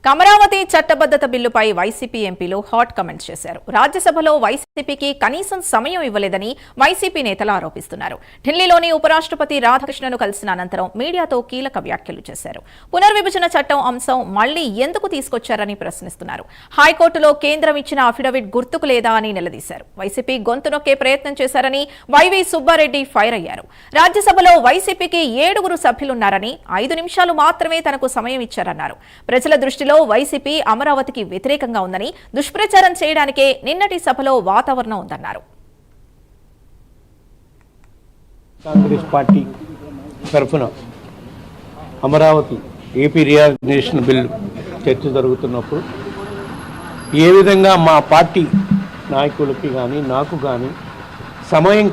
అమరావతి చట్టబద్ధత బిల్లుపై వైసీపీ ఎంపీలు హాట్ కామెంట్స్ చేశారు. రాజ్యసభలో వైసీపీకి కనీసం సమయం ఇవ్వలేదని వైసీపీ నేతలు ఆరోపిస్తున్నారు. ఢిల్లీలోని ఉపరాష్ట్రపతి రాధాకృష్ణను కలిసిన అనంతరం మీడియాతో కీలక వ్యాఖ్యలు చేశారు. పునర్విభజన చట్టం అంశం మళ్లీ ఎందుకు తీసుకొచ్చారని ప్రశ్నిస్తున్నారు. హైకోర్టులో కేంద్రం ఇచ్చిన అఫిడవిట్ గుర్తుకు లేదా అని నిలదీశారు. వైసీపీ గొంతు నొక్కే ప్రయత్నం చేశారని వైవి సుబ్బారెడ్డి ఫైర్ అయ్యారు. రాజ్యసభలో వైసీపీకి 7 సభ్యులున్నారని 5 నిమిషాలు మాత్రమే తనకు సమయం ఇచ్చారన్నారు. ప్రజల దృష్టిలో వైసీపీ అమరావతికి వ్యతిరేకంగా ఉందని దుష్ప్రచారం చేయడానికే నిన్నటి సభలో వాతావరణం ఉందన్నారు. కాంగ్రెస్ పార్టీ తరఫున అమరావతి ఏపీ రీఆర్గనైజేషన్ బిల్లు చర్చ జరుగుతున్నప్పుడు ఏ విధంగా మా పార్టీ నాయకులకి కానీ నాకు కానీ సమయం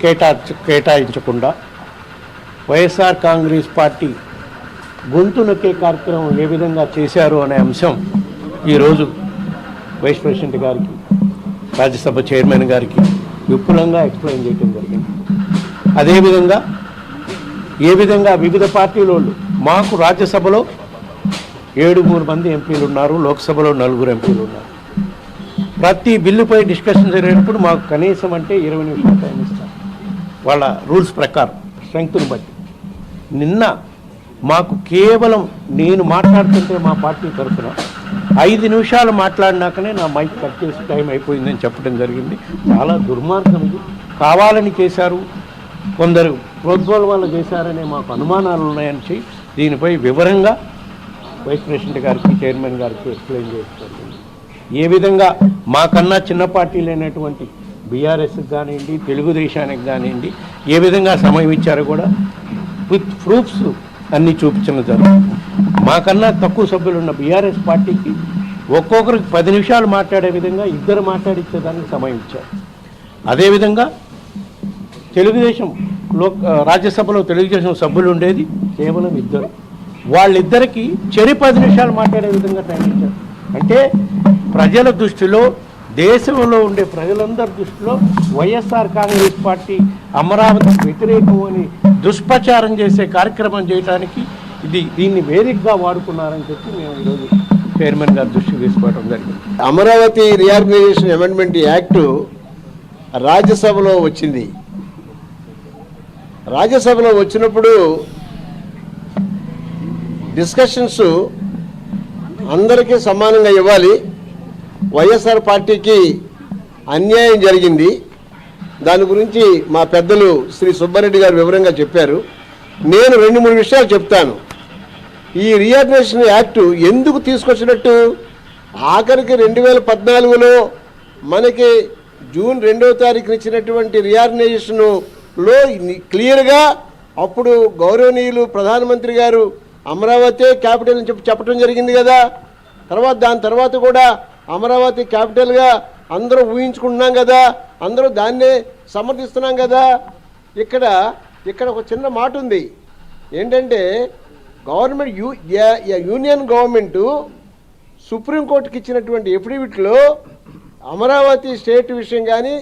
కేటాయించకుండా వైఎస్ఆర్ కాంగ్రెస్ పార్టీ గొంతు నొక్కే కార్యక్రమం ఏ విధంగా చేశారు అనే అంశం ఈరోజు వైస్ ప్రెసిడెంట్ గారికి, రాజ్యసభ చైర్మన్ గారికి విపులంగా ఎక్స్ప్లెయిన్ చేయడం జరిగింది. అదేవిధంగా ఏ విధంగా వివిధ పార్టీల వాళ్ళు, మాకు రాజ్యసభలో 7 మంది ఎంపీలు ఉన్నారు, లోక్సభలో 4 ఎంపీలు ఉన్నారు. ప్రతి బిల్లుపై డిస్కషన్ జరిగినప్పుడు మాకు కనీసం అంటే 20 నిమిషాలు టైం ఇస్తారు వాళ్ళ రూల్స్ ప్రకారం, స్ట్రెంగ్త్ని బట్టి. నిన్న మాకు కేవలం నేను మాట్లాడుతుంటే మా పార్టీ తరఫున 5 నిమిషాలు మాట్లాడినాకనే నా మైక్ కట్ చేసి టైం అయిపోయిందని చెప్పడం జరిగింది. చాలా దుర్మార్గం ఇది. కావాలని చేశారు, కొందరు ప్రోద్బలం వల్ల చేశారనే మాకు అనుమానాలు ఉన్నాయని చెప్పి దీనిపై వివరంగా వైస్ ప్రెసిడెంట్ గారికి, చైర్మన్ గారికి ఎక్స్ప్లెయిన్ చేస్తుంది. ఏ విధంగా మాకన్నా చిన్న పార్టీలైనటువంటి బీఆర్ఎస్కి కానివ్వండి, తెలుగుదేశానికి కానివ్వండి ఏ విధంగా సమయం ఇచ్చారో కూడా విత్ ప్రూఫ్స్ అన్నీ చూపించడం జరుగుతుంది. మాకన్నా తక్కువ సభ్యులు ఉన్న బీఆర్ఎస్ పార్టీకి ఒక్కొక్కరికి 10 నిమిషాలు మాట్లాడే విధంగా 2 మాట్లాడించేదానికి సమయం ఇచ్చారు. అదేవిధంగా రాజ్యసభలో తెలుగుదేశం సభ్యులు ఉండేది కేవలం 2. వాళ్ళిద్దరికీ 10 నిమిషాలు మాట్లాడే విధంగా టైం ఇచ్చారు. అంటే ప్రజల దృష్టిలో, దేశంలో ఉండే ప్రజలందరి దృష్టిలో వైఎస్ఆర్ కాంగ్రెస్ పార్టీ అమరావతికి వ్యతిరేకం అని దుష్ప్రచారం చేసే కార్యక్రమం చేయడానికి దీన్ని వేదికగా వాడుకున్నారని చెప్పి మేము ఈరోజు చైర్మన్ గారి దృష్టికి తీసుకోవడం జరిగింది. అమరావతి రీఆర్గనైజేషన్ అమెండ్మెంట్ యాక్టు రాజ్యసభలో వచ్చింది. రాజ్యసభలో వచ్చినప్పుడు డిస్కషన్స్ అందరికీ సమానంగా ఇవ్వాలి. వైఎస్ఆర్ పార్టీకి అన్యాయం జరిగింది. దాని గురించి మా పెద్దలు శ్రీ సుబ్బారెడ్డి గారు వివరంగా చెప్పారు. నేను 2-3 విషయాలు చెప్తాను. ఈ రీఆర్గనైజేషన్ యాక్టు ఎందుకు తీసుకొచ్చినట్టు, ఆఖరికి 2014లో మనకి జూన్ 2వ తారీఖున ఇచ్చినటువంటి రీఆర్గనైజేషన్లో క్లియర్గా అప్పుడు గౌరవనీయులు ప్రధానమంత్రి గారు అమరావతి క్యాపిటల్ అని చెప్పడం జరిగింది కదా. దాని తర్వాత కూడా అమరావతి క్యాపిటల్గా అందరూ ఊహించుకుంటున్నాం కదా, అందరూ దాన్నే సమర్థిస్తున్నాం కదా. ఇక్కడ ఒక చిన్న మాట ఉంది. ఏంటంటే యూనియన్ గవర్నమెంటు సుప్రీంకోర్టుకి ఇచ్చినటువంటి ఎఫిడవిట్లో అమరావతి స్టేట్ విషయం కానీ,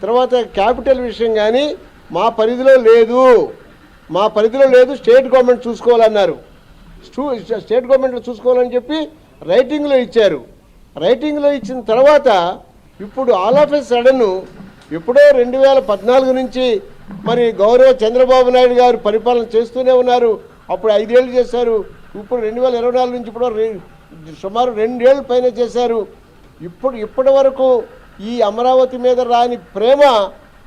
తర్వాత క్యాపిటల్ విషయం కానీ మా పరిధిలో లేదు, స్టేట్ గవర్నమెంట్ చూసుకోవాలన్నారు. స్టేట్ గవర్నమెంట్లో చూసుకోవాలని చెప్పి రైటింగ్లో ఇచ్చారు. రైటింగ్లో ఇచ్చిన తర్వాత ఇప్పుడు ఆల్ ఆఫ్ ఎ సడన్ ఎప్పుడో 2014 నుంచి మరి గౌరవ చంద్రబాబు నాయుడు గారు పరిపాలన చేస్తూనే ఉన్నారు. అప్పుడు 5 ఏళ్ళు చేశారు. ఇప్పుడు 2024 నుంచి ఇప్పుడు సుమారు 2 ఏళ్ళ పైన చేశారు. ఇప్పటి వరకు ఈ అమరావతి మీద రాని ప్రేమ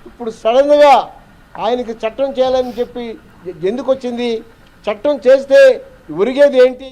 ఇప్పుడు సడన్గా ఆయనకి చట్టం చేయాలని చెప్పి ఎందుకు వచ్చింది? చట్టం చేస్తే ఒరిగేది ఏంటి?